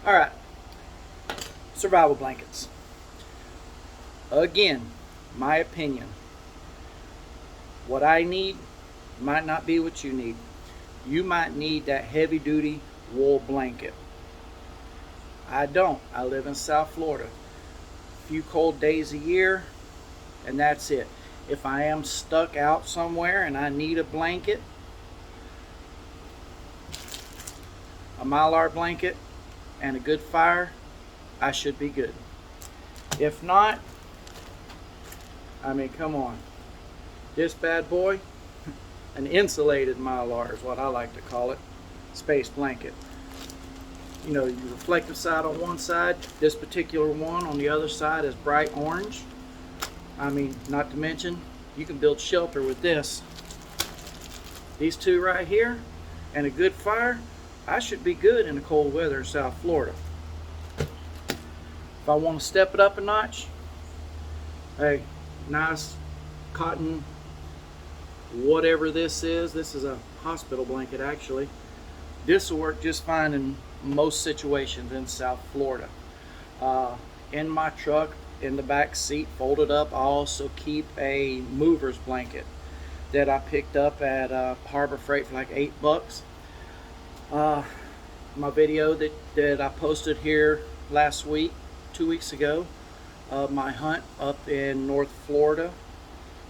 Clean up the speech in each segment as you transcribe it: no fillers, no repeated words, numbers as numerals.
All right, survival blankets. Again, my opinion. What I need might not be what you need. You might need that heavy duty wool blanket. I don't. I live in South Florida. A few cold days a year, and that's it. If I am stuck out somewhere and I need a blanket, a Mylar blanket, and a good fire, I should be good. If not, I mean, come on. This bad boy, an insulated Mylar is what I like to call it, space blanket. You know, your reflective side on one side, this particular one on the other side is bright orange. I mean, not to mention, you can build shelter with this. These two right here, and a good fire, I should be good in the cold weather in South Florida. If I want to step it up a notch, hey, nice cotton, whatever this is a hospital blanket actually. This will work just fine in most situations in South Florida. In my truck, in the back seat, folded up, I also keep a mover's blanket that I picked up at Harbor Freight for like $8. My video that I posted here last week, 2 weeks ago, of my hunt up in North Florida.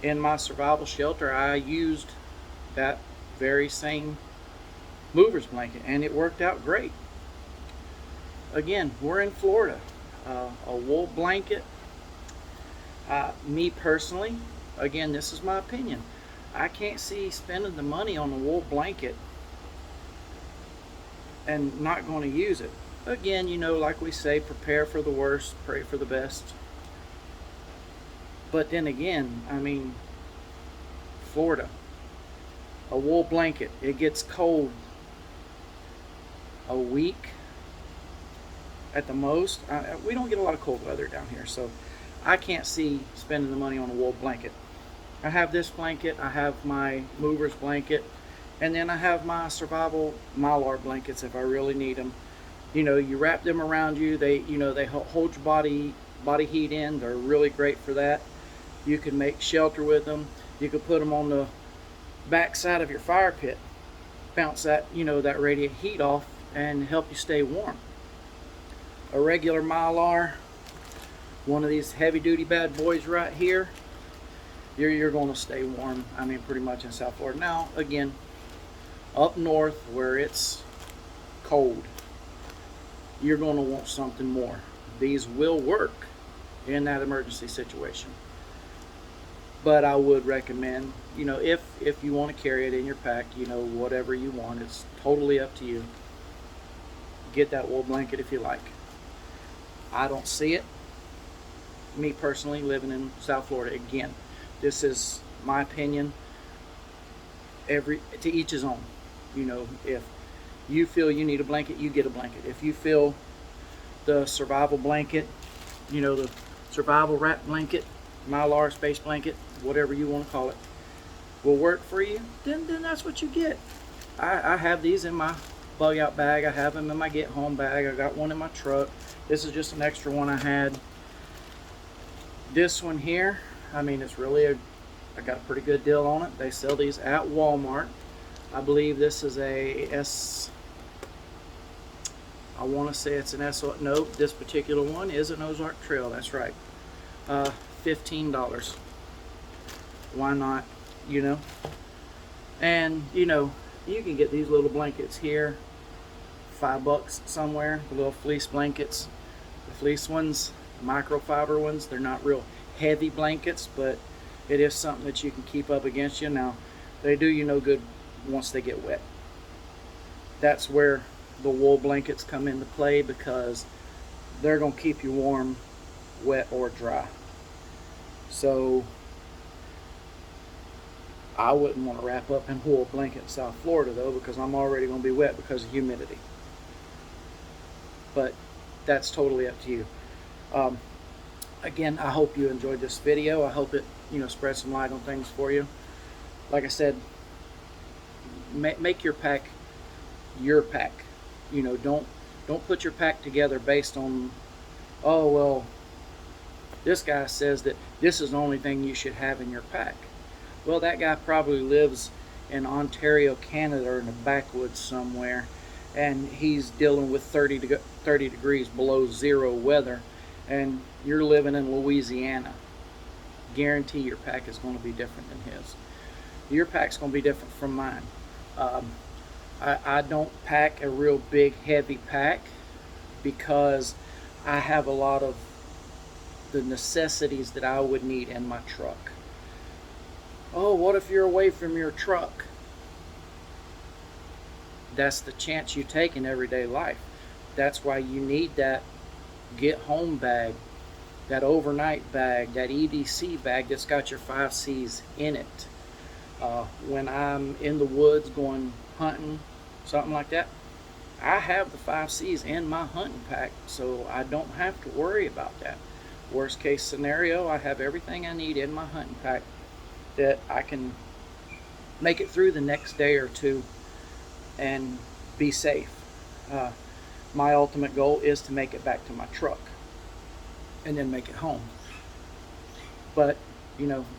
In my survival shelter, I used that very same mover's blanket, and it worked out great. Again, we're in Florida. A wool blanket, me personally, again, this is my opinion, I can't see spending the money on a wool blanket and not going to use it. Again, you know, like we say, prepare for the worst, pray for the best. But then again, I mean, Florida, a wool blanket, it gets cold a week at the most. We don't get a lot of cold weather down here, so I can't see spending the money on a wool blanket. I have this blanket, I have my mover's blanket, and then I have my survival Mylar blankets if I really need them. You know, you wrap them around you, they hold your body heat in. They're really great for that. You can make shelter with them. You can put them on the back side of your fire pit, bounce that, that radiant heat off and help you stay warm. A regular Mylar, one of these heavy duty bad boys right here, you're going to stay warm. I mean, pretty much in South Florida. Now, again, up north where it's cold, you're going to want something more. These will work in that emergency situation. But I would recommend, if you want to carry it in your pack, whatever you want, it's totally up to you. Get that wool blanket if you like. I don't see it. Me personally, living in South Florida, again, this is my opinion. To each his own. If you feel you need a blanket, you get a blanket. If you feel the survival blanket, the survival wrap blanket, Mylar space blanket, whatever you want to call it, will work for you, then that's what you get. I have these in my bug out bag. I have them in my get home bag. I got one in my truck. This is just an extra one I had. This one here, I mean, it's really I got a pretty good deal on it. They sell these at Walmart. I believe this is I want to say it's an S. No, this particular one is an Ozark Trail. That's right. $15. Why not? And you can get these little blankets here, $5 somewhere. The little fleece blankets, the fleece ones, microfiber ones. They're not real heavy blankets, but it is something that you can keep up against you. Now, they do you no good once they get wet. That's where the wool blankets come into play, because they're going to keep you warm, wet or dry. So I wouldn't want to wrap up in a wool blanket in South Florida though, because I'm already going to be wet because of humidity. But that's totally up to you. Again, I hope you enjoyed this video. I hope it spread some light on things for you. Like I said, make your pack your pack. Don't Don't put your pack together based on, oh, well, this guy says that this is the only thing you should have in your pack. Well, that guy probably lives in Ontario, Canada, or in the backwoods somewhere, and he's dealing with 30 degrees below zero weather, and you're living in Louisiana. Guarantee your pack is going to be different than his. Your pack's going to be different from mine. I don't pack a real big, heavy pack because I have a lot of the necessities that I would need in my truck. Oh, what if you're away from your truck? That's the chance you take in everyday life. That's why you need that get home bag, that overnight bag, that EDC bag that's got your 5 C's in it. When I'm in the woods going hunting, something like that, I have the 5 C's in my hunting pack, so I don't have to worry about that. Worst case scenario, I have everything I need in my hunting pack that I can make it through the next day or two and be safe. My ultimate goal is to make it back to my truck and then make it home. But,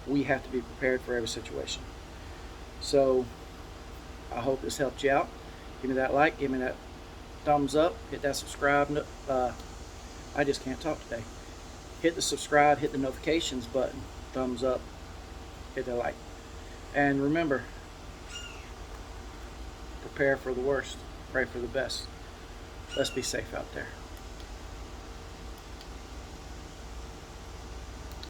we have to be prepared for every situation. So, I hope this helped you out. Give me that like, give me that thumbs up, hit that subscribe. I just can't talk today. Hit the subscribe, hit the notifications button, thumbs up, hit the like. And remember, prepare for the worst, pray for the best. Let's be safe out there.